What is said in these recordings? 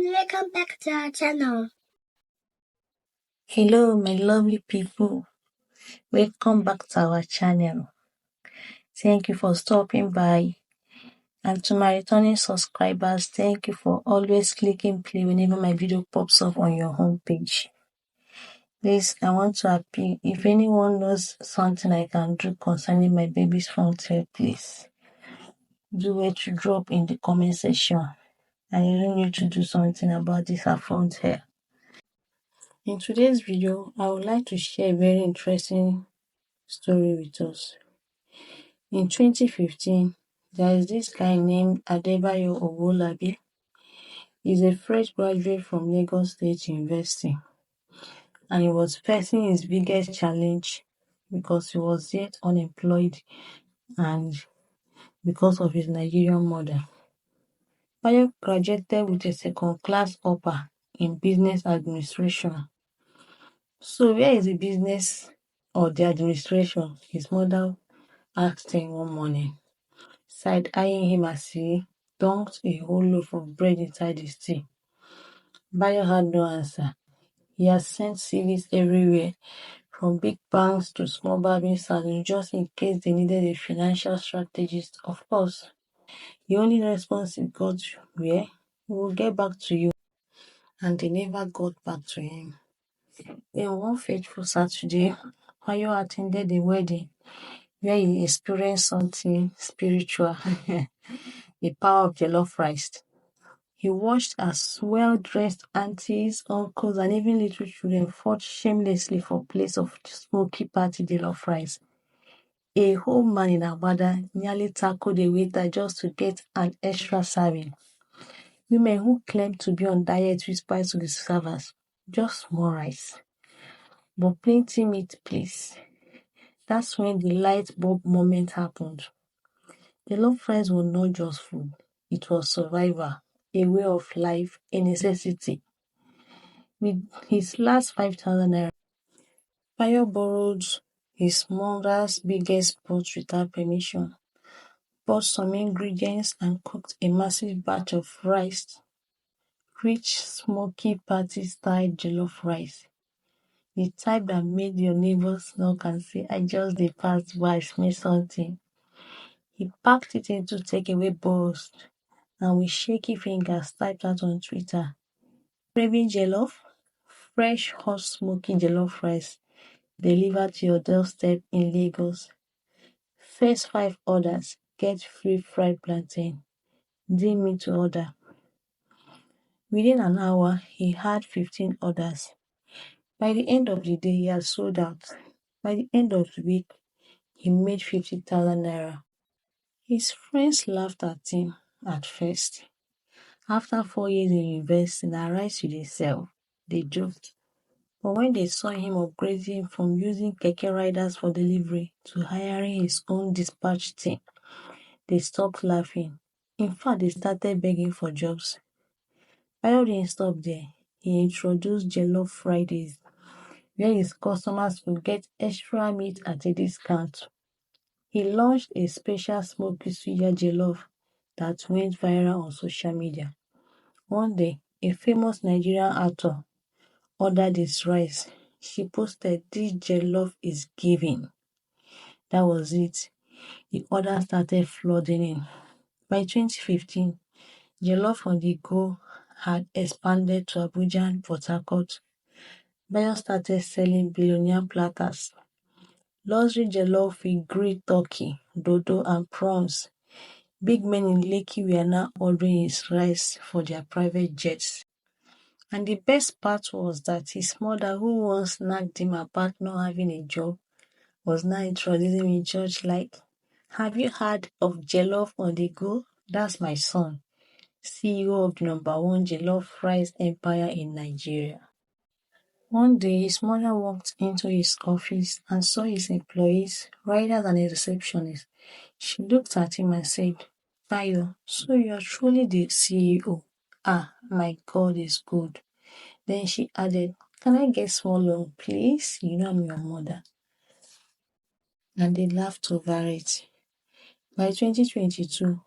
welcome back to our channel. Hello, my lovely people. Welcome back to our channel. Thank you for stopping by. And to my returning subscribers, thank you for always clicking play whenever my video pops up on your homepage. Please, I want to appeal. If anyone knows something I can do concerning my baby's front hair, please do it to drop in the comment section. I really need to do something about this front hair. In today's video, I would like to share a very interesting story with us. In 2015, there is this guy named Adebayo Owolabi. He's a fresh graduate from Lagos State University, and he was facing his biggest challenge because he was yet unemployed and because of his Nigerian mother. Bayo graduated with a second-class upper in business administration. So where is the business or the administration? His mother asked him one morning, side-eyeing him as he dunked a whole loaf of bread inside his tea. Bayo had no answer. He had sent CVs everywhere, from big banks to small barbing salons, just in case they needed a financial strategist. Of course, the only response he got were, "We will get back to you." And they never got back to him. Then one fateful Saturday, Bayo attended a wedding where he experienced something spiritual, the power of jollof rice. He watched as well-dressed aunties, uncles, and even little children fought shamelessly for plates of smoky party jollof rice. A whole man in Agbada nearly tackled a waiter just to get an extra serving. Women who claimed to be on diet whispered to the servers, "Just more rice, but plenty meat, please." That's when the light bulb moment happened. Jollof rice was not just food, it was survival, a way of life, a necessity. With his last 5,000 naira, Bayo borrowed his mother's biggest pot without permission, bought some ingredients and cooked a massive batch of rice, rich, smoky party-style jollof rice. The type that made your neighbors knock and say, "I just did pass by, smell something." He packed it into takeaway bowls and with shaky fingers typed out on Twitter, "Craving jollof? Fresh, hot, smoky jollof rice delivered to your doorstep in Lagos. First 5 orders, get free fried plantain. Deem me to order." Within an hour, he had 15 orders. By the end of the day, he had sold out. By the end of the week, he made 50,000 naira. His friends laughed at him at first. After 4 years in university, na rice you dey sell, they joked. But when they saw him upgrading from using keke riders for delivery to hiring his own dispatch team, they stopped laughing. In fact, they started begging for jobs. Bayo didn't stop there. He introduced Jollof Fridays, where his customers could get extra meat at a discount. He launched a special smoky suya jollof that went viral on social media. One day, a famous Nigerian actor ordered his rice. She posted, "This jollof is giving." That was it. The orders started flooding in. By 2015, jollof on the go had expanded to Abuja and Port Harcourt. Bayo started selling billionaire platters. Luxury jollof with grilled turkey, dodo, and prawns. Big men in Lekki were now ordering his rice for their private jets. And the best part was that his mother, who once nagged him about not having a job, was now introducing him in church like, "Have you heard of jollof on the go? That's my son, CEO of the #1 jollof rice empire in Nigeria." One day, his mother walked into his office and saw his employees, riders and a receptionist. She looked at him and said, "Bayo, so you are truly the CEO. Ah, my God is good." Then she added, "Can I get small loan, please? You know I'm your mother." And they laughed over it. By 2022,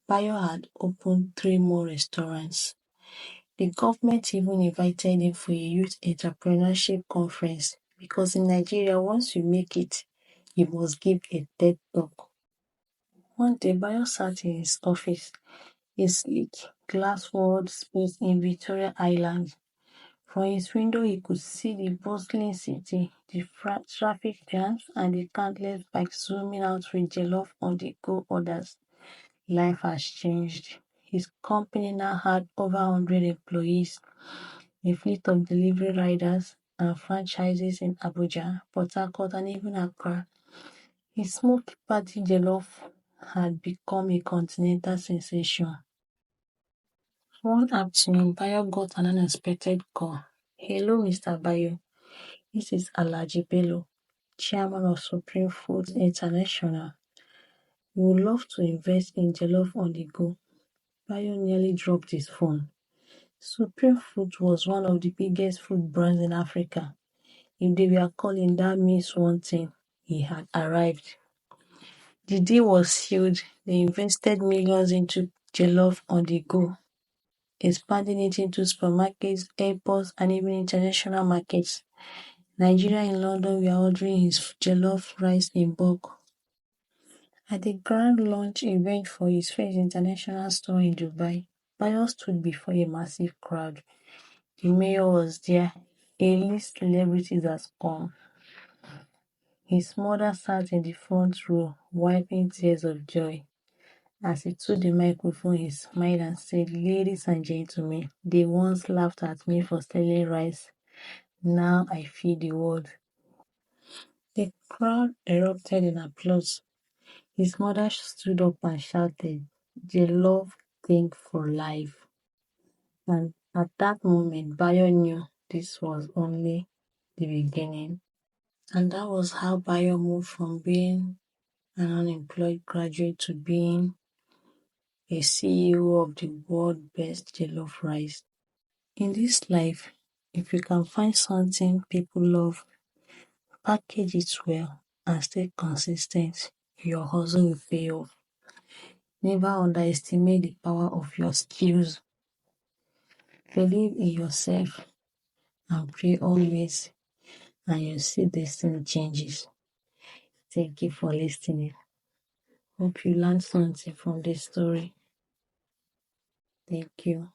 Bayo had opened 3 more restaurants. The government even invited him for a youth entrepreneurship conference because in Nigeria, once you make it, you must give a TED talk. One day, Bayo sat in his office, a sleek glass walled space in Victoria Island. From his window, he could see the bustling city, the traffic jams, and the countless bikes zooming out with jollof on the go orders. Life has changed. His company now had over 100 employees, a fleet of delivery riders, and franchises in Abuja, Port Harcourt, and even Accra. His smoked patty jollof had become a continental sensation. One afternoon, Bayo got an unexpected call. "Hello, Mr. Bayo. This is Alhaji Bello, chairman of Supreme Foods International. We would love to invest in jollof on the go." Bayo nearly dropped his phone. Supreme Foods was one of the biggest food brands in Africa. If they were calling, that means one thing: he had arrived. The deal was sealed. They invested millions into jollof on the go, expanding it into supermarkets, airports, and even international markets. Nigeria and London were ordering his jollof rice in bulk. At the grand launch event for his first international store in Dubai, Bayo stood before a massive crowd. The mayor was there. A-list celebrities had come. His mother sat in the front row, wiping tears of joy. As he took the microphone, he smiled and said, "Ladies and gentlemen, they once laughed at me for selling rice. Now I feed the world." The crowd erupted in applause. His mother stood up and shouted, "Jollof think for life." And at that moment, Bayo knew this was only the beginning. And that was how Bayo moved from being an unemployed graduate to being a CEO of the world's best jollof rice. In this life, if you can find something people love, package it well, and stay consistent, your hustle will pay off. Never underestimate the power of your skills. Believe in yourself and pray always, and you'll see destiny changes. Thank you for listening. Hope you learned something from this story. Thank you.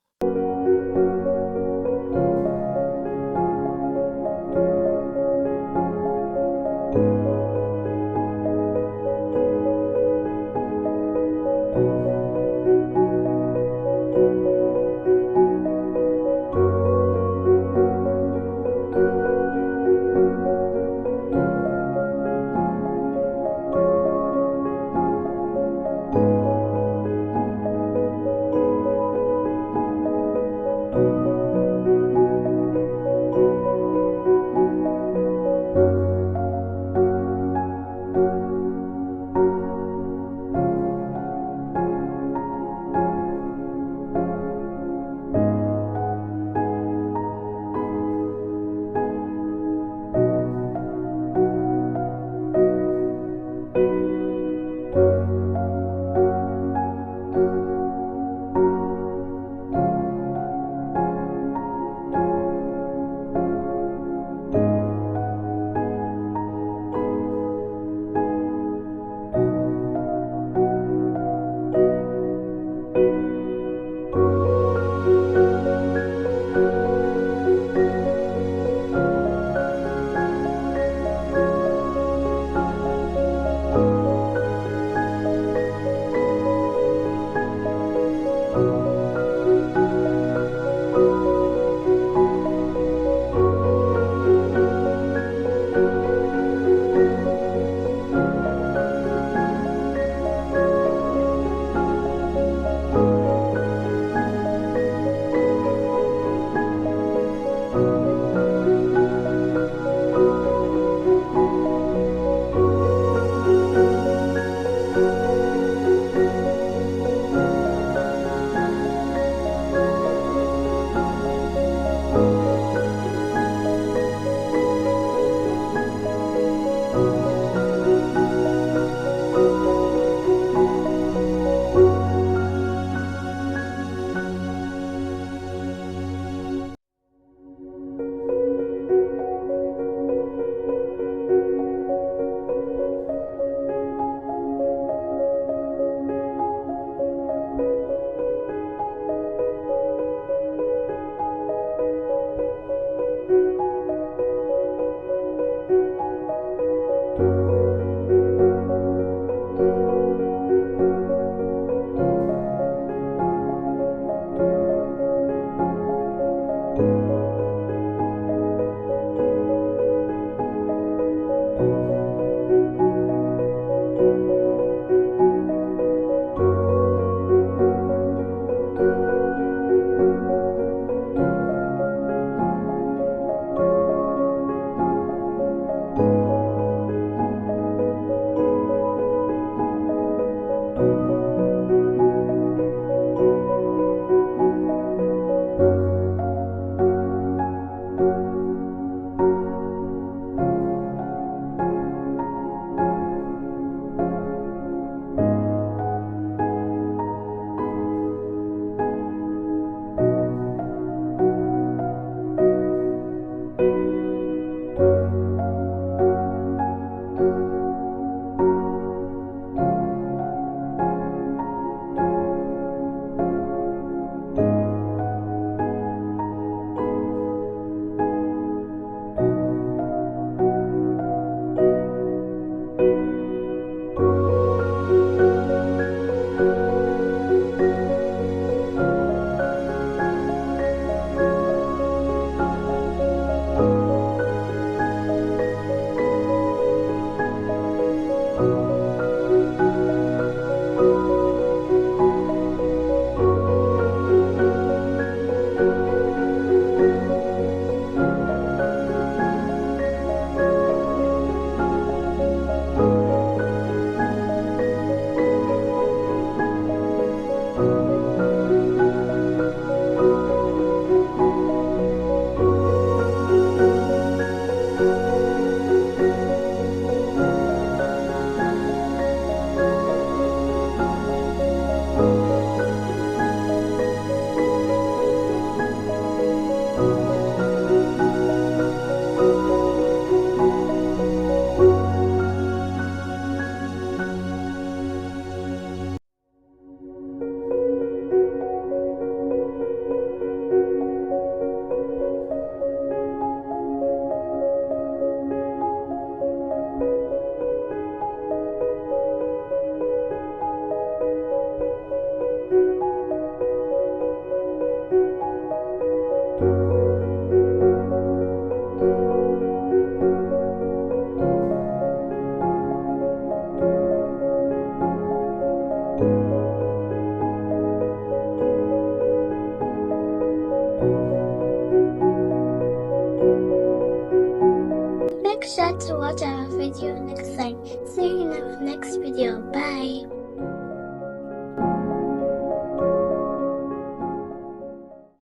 Make sure to watch our video next time. See you in our next video. Bye.